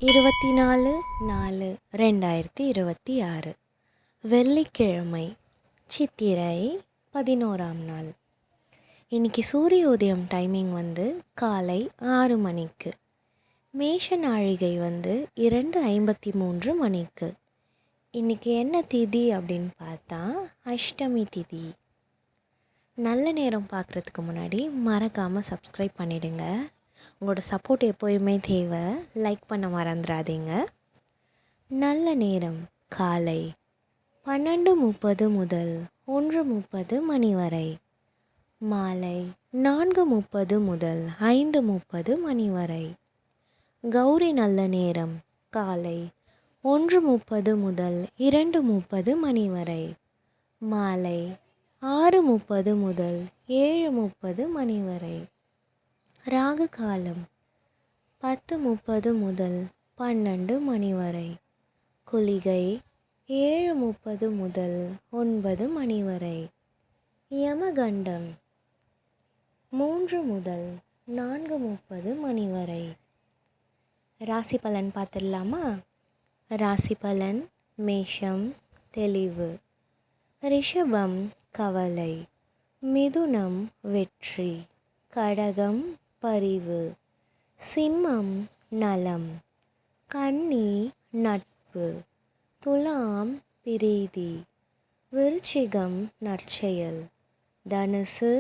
24/4/2026 வெள்ளிக்கிழமை, சித்திரை 11ஆம் நாள். இன்றைக்கி சூரிய உதயம் டைமிங் காலை 6 மணிக்கு. மேஷ நாழிகை 2:53 மணிக்கு. இன்றைக்கி என்ன திதி அப்படின்னு பார்த்தா அஷ்டமி திதி. நல்ல நேரம் பார்க்குறதுக்கு முன்னாடி மறக்காமல் சப்ஸ்கிரைப் பண்ணிவிடுங்க. உங்களோட சப்போர்ட் எப்போயுமே தேவை. லைக் பண்ண மறந்துடாதீங்க. நல்ல நேரம் காலை 12:30 முதல் 1:30 மணி வரை. மாலை 4:30 முதல் 5:30 மணி வரை. கௌரி நல்ல நேரம் காலை 1:30 முதல் 2:30 மணி வரை. மாலை 6:30 முதல் 7:30 மணி வரை. ராகு காலம் 10:30 முதல் 12 மணி வரை. குளிகை 7:30 முதல் 9 மணி வரை. யமகண்டம் 3 முதல் 4:30 மணி வரை. ராசி பலன் பார்த்துடலாமா? ராசி பலன்: மேஷம் தெளிவு, ரிஷபம் கவலை, மிதுனம் வெற்றி, கடகம் பரிவு, சிம்மம் நலம், கன்னி நட்பு, துலாம் பிரீதி, விருச்சிகம் நற்செயல், தனுசு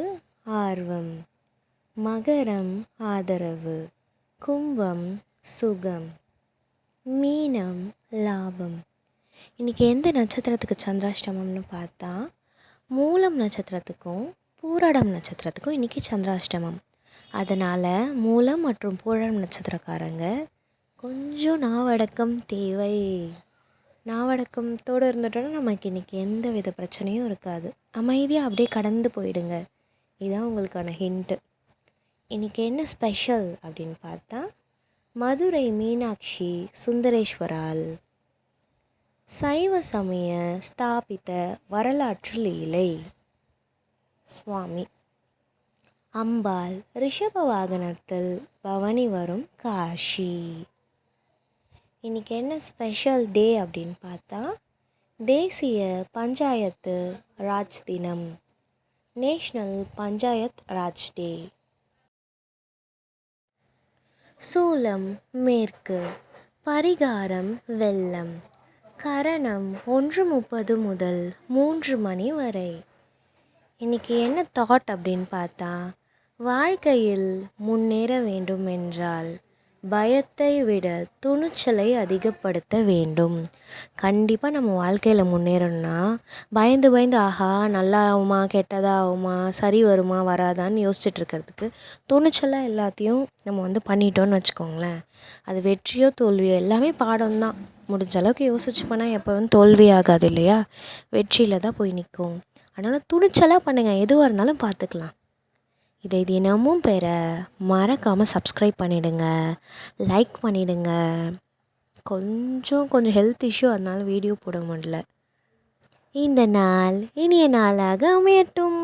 ஆர்வம், மகரம் ஆதரவு, கும்பம் சுகம், மீனம் லாபம். இன்றைக்கி எந்த நட்சத்திரத்துக்கு சந்திராஷ்டமம்னு பார்த்தா மூலம் நட்சத்திரத்துக்கும் பூராடம் நட்சத்திரத்துக்கும் இன்றைக்கி சந்திராஷ்டமம். அதனால் மூலம் மற்றும் பூராடம் நட்சத்திரக்காரங்க கொஞ்சம் நாவடக்கம் தேவை. நாவடக்கத்தோடு இருந்துட்டோன்னா நமக்கு இன்றைக்கி எந்த வித பிரச்சனையும் இருக்காது. அமைதியாக அப்படியே கடந்து போயிடுங்க. இதுதான் உங்களுக்கான ஹிண்ட்டு. இன்றைக்கி என்ன ஸ்பெஷல் அப்படின்னு பார்த்தா மதுரை மீனாட்சி சுந்தரேஸ்வரால் சைவ சமய ஸ்தாபித்த வரலாற்று லீலை. சுவாமி அம்பாள் ரிஷப வாகனத்தில் பவனி வரும் காஷி. இன்றைக்கி என்ன ஸ்பெஷல் டே அப்படின்னு பார்த்தா தேசிய பஞ்சாயத்து ராஜ் தினம், நேஷ்னல் பஞ்சாயத் ராஜ் டே. சூலம் மேற்கு, பரிகாரம் வெள்ளம், கரணம் 1:30 முதல் 3 மணி வரை. இன்றைக்கி என்ன தாட் அப்படின்னு பார்த்தா வாழ்க்கையில் முன்னேற வேண்டும் என்றால் பயத்தை விட துணிச்சலை அதிகப்படுத்த வேண்டும். கண்டிப்பாக நம்ம வாழ்க்கையில் முன்னேறணும்னா பயந்து பயந்து ஆஹா நல்லா ஆகுமா கெட்டதா ஆகுமா சரி வருமா வராதான்னு யோசிச்சுட்டு இருக்கிறதுக்கு துணிச்சலாக எல்லாத்தையும் நம்ம பண்ணிட்டோன்னு வச்சுக்கோங்களேன். அது வெற்றியோ தோல்வியோ எல்லாமே பாடம்தான். முடிஞ்ச அளவுக்கு யோசிச்சு பண்ணால் எப்போவும் தோல்வி ஆகாது இல்லையா? வெற்றியில் தான் போய் நிற்கும். அதனால் துணிச்சலாக பண்ணுங்கள். எதுவாக இருந்தாலும் பார்த்துக்கலாம். இதை தினமும் பெற மறக்காமல் சப்ஸ்கிரைப் பண்ணிவிடுங்க, லைக் பண்ணிவிடுங்க. கொஞ்சம் ஹெல்த் இஷ்யூ, அதனால் வீடியோ போட முடியல. இந்த நாள் இனிய நாளாக அமையட்டும்.